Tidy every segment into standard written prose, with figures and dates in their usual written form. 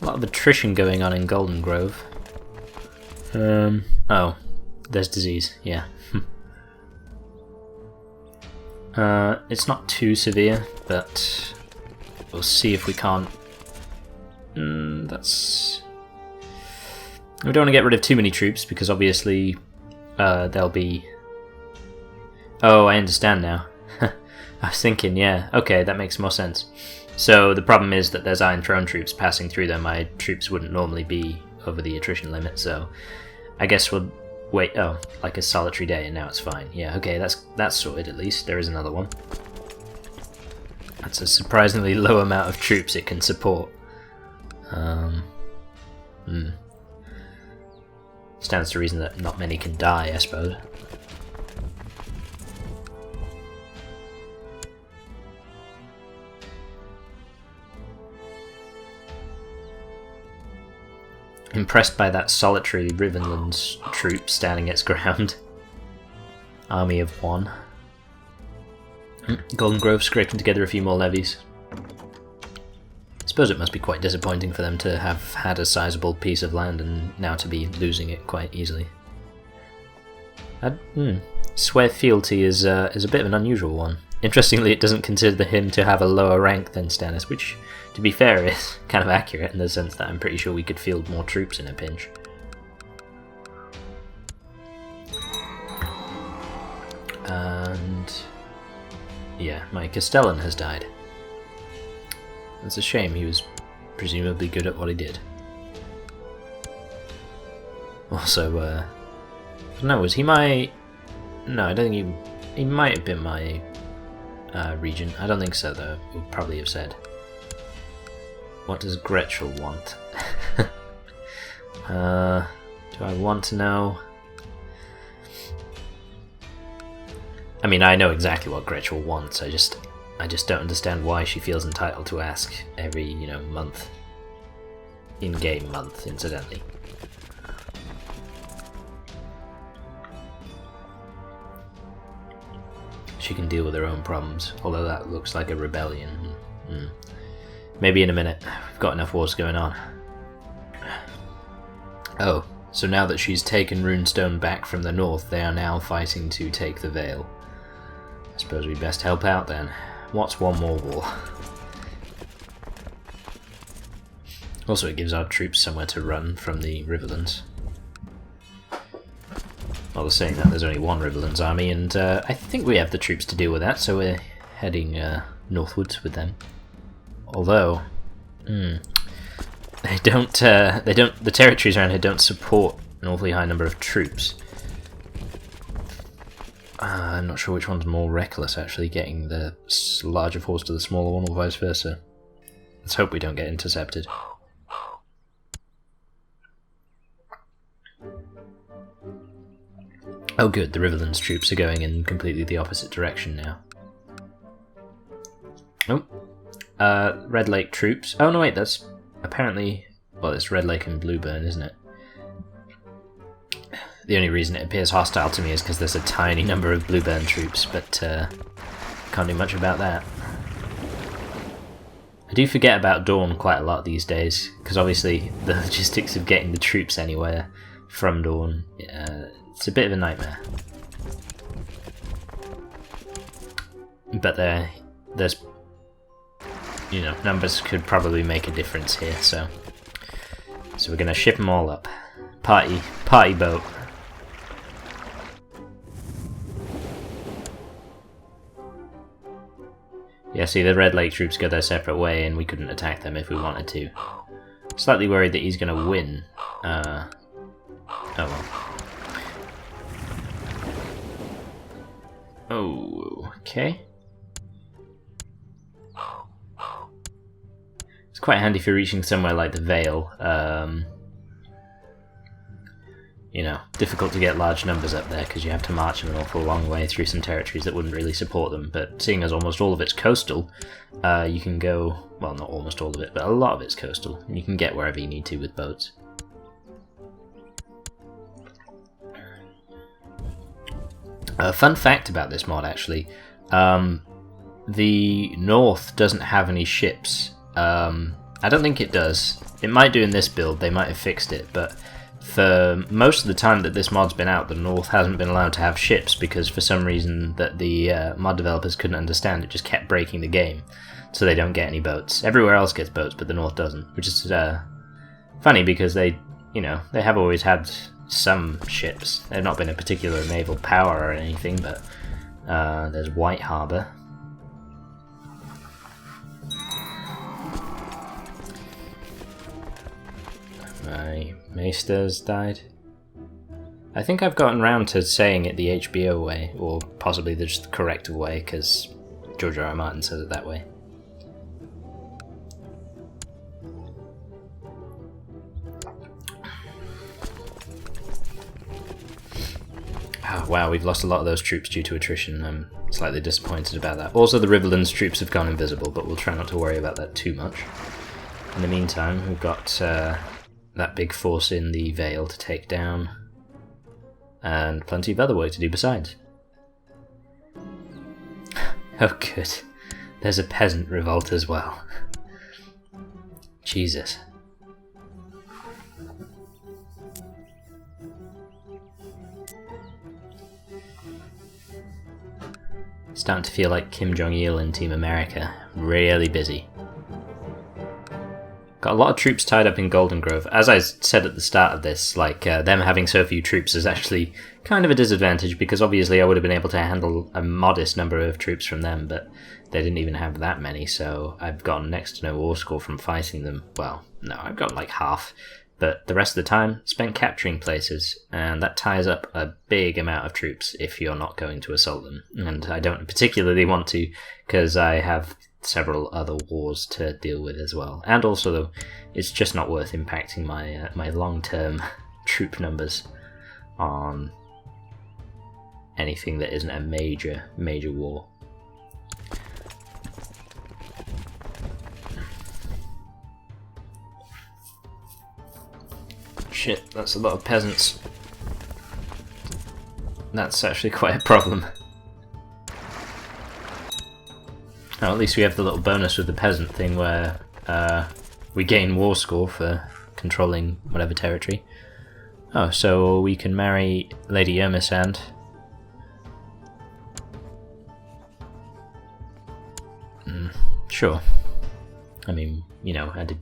A lot of attrition going on in Golden Grove. Oh, there's disease, yeah. It's not too severe, but we'll see if we can't... that's... We don't want to get rid of too many troops, because obviously they'll be... Oh, I understand now. I was thinking, yeah, okay, that makes more sense. So the problem is that there's Iron Throne troops passing through there. My troops wouldn't normally be over the attrition limit, so I guess we'll wait. Oh, like a solitary day, and now it's fine. Yeah, okay, that's sorted at least. There is another one. That's a surprisingly low amount of troops it can support. Stands to reason that not many can die, I suppose. Impressed by that solitary Rivenland's troop standing its ground. Army of one. Golden Grove scraping together a few more levies. I suppose it must be quite disappointing for them to have had a sizable piece of land and now to be losing it quite easily. Swear fealty is a bit of an unusual one. Interestingly, it doesn't consider him to have a lower rank than Stannis, which, to be fair, is kind of accurate in the sense that I'm pretty sure we could field more troops in a pinch. And... yeah, my Castellan has died. It's a shame, he was presumably good at what he did. Also, I don't know, was he my... No, I don't think he might have been my regent. I don't think so, though. We'll probably have said. What does Gretchel want? Do I want to know? I mean, I know exactly what Gretchel wants. I just don't understand why she feels entitled to ask every, month. In-game month, incidentally. She can deal with her own problems, although that looks like a rebellion. Maybe in a minute. We've got enough wars going on. Oh, so now that she's taken Runestone back from the north, they are now fighting to take the Vale. I suppose we best help out then. What's one more war? Also, it gives our troops somewhere to run from the Riverlands. Well, they're saying that there's only one Riverlands army, and I think we have the troops to deal with that, so we're heading northwards with them. Although, the territories around here don't support an awfully high number of troops. I'm not sure which one's more reckless, actually, getting the larger force to the smaller one, or vice versa. Let's hope we don't get intercepted. Oh good, the Riverlands troops are going in completely the opposite direction now. Oh. Red Lake troops. Oh no wait, that's apparently... well, it's Red Lake and Blueburn, isn't it? The only reason it appears hostile to me is because there's a tiny number of Blueburn troops, but can't do much about that. I do forget about Dawn quite a lot these days, because obviously the logistics of getting the troops anywhere from Dawn, it's a bit of a nightmare. But there's, numbers could probably make a difference here, so we're gonna ship them all up. Party boat. Yeah, see, the Red Lake troops go their separate way, and we couldn't attack them if we wanted to. Slightly worried that he's gonna win. Oh well. Oh, okay. It's quite handy for reaching somewhere like the Vale. Difficult to get large numbers up there because you have to march an awful long way through some territories that wouldn't really support them. But seeing as almost all of it's coastal, you can go, well, not almost all of it, but a lot of it's coastal, and you can get wherever you need to with boats. Fun fact about this mod, actually, the North doesn't have any ships. I don't think it does. It might do in this build, they might have fixed it, but for most of the time that this mod's been out, the North hasn't been allowed to have ships because for some reason that the mod developers couldn't understand, it just kept breaking the game, so they don't get any boats. Everywhere else gets boats, but the North doesn't, which is funny because they have always had some ships. They've not been a particular naval power or anything, but there's White Harbour. My Maester's died. I think I've gotten round to saying it the HBO way, or possibly the just correct way, because George R. R. Martin says it that way. Oh, wow, we've lost a lot of those troops due to attrition. I'm slightly disappointed about that. Also, the Riverlands troops have gone invisible, but we'll try not to worry about that too much. In the meantime, we've got that big force in the Vale to take down, and plenty of other work to do besides. Oh good, there's a peasant revolt as well. Jesus. Starting to feel like Kim Jong-il in Team America, really busy. Got a lot of troops tied up in Golden Grove. As I said at the start of this, like them having so few troops is actually kind of a disadvantage because obviously I would have been able to handle a modest number of troops from them, but they didn't even have that many, so I've gotten next to no war score from fighting them. Well, no, I've got like half, but the rest of the time spent capturing places, and that ties up a big amount of troops if you're not going to assault them. And I don't particularly want to because I have several other wars to deal with as well, and also though it's just not worth impacting my my long-term troop numbers on anything that isn't a major war. Shit, that's a lot of peasants. That's actually quite a problem. Now, at least we have the little bonus with the peasant thing where we gain war score for controlling whatever territory. Oh, so we can marry Lady Ermisand. Sure. I mean, you know, I did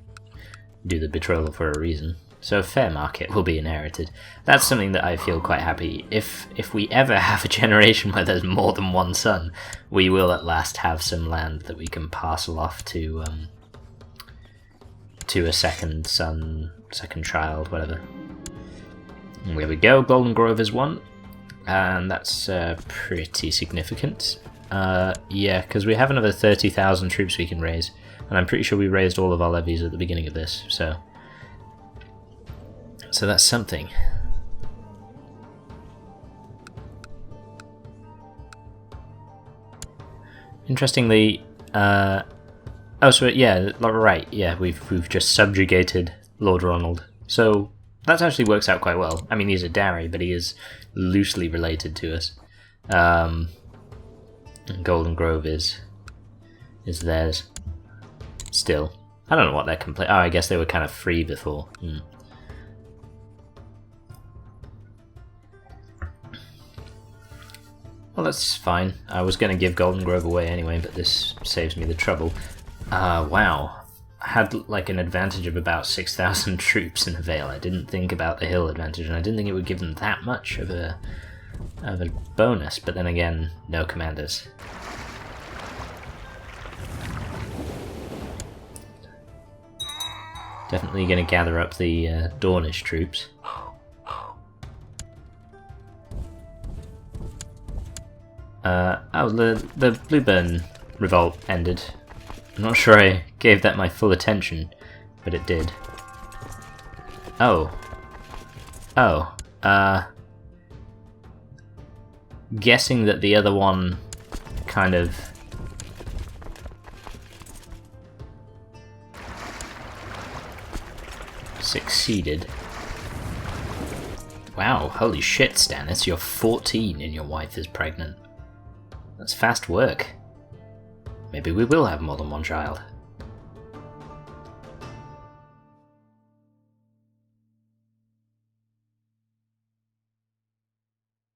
do the betrothal for a reason. So fair market will be inherited. That's something that I feel quite happy. If we ever have a generation where there's more than one son, we will at last have some land that we can parcel off to a second son, second child, whatever. And there we go, Golden Grove is one, and that's pretty significant. Yeah, because we have another 30,000 troops we can raise, and I'm pretty sure we raised all of our levies at the beginning of this, so that's something. Interestingly, so yeah, right, yeah, we've just subjugated Lord Ronald. So that actually works out quite well. I mean, he's a Dari, but he is loosely related to us. Golden Grove is theirs still. I don't know what they're complaining. Oh, I guess they were kind of free before. Well, that's fine. I was going to give Golden Grove away anyway, but this saves me the trouble. Wow. I had like an advantage of about 6,000 troops in the Vale. I didn't think about the hill advantage, and I didn't think it would give them that much of a bonus, but then again, no commanders. Definitely going to gather up the Dornish troops. Oh, the Blueburn revolt ended. I'm not sure I gave that my full attention, but it did. Guessing that the other one kind of succeeded. Wow, holy shit, Stannis, you're 14 and your wife is pregnant. That's fast work. Maybe we will have more than one child.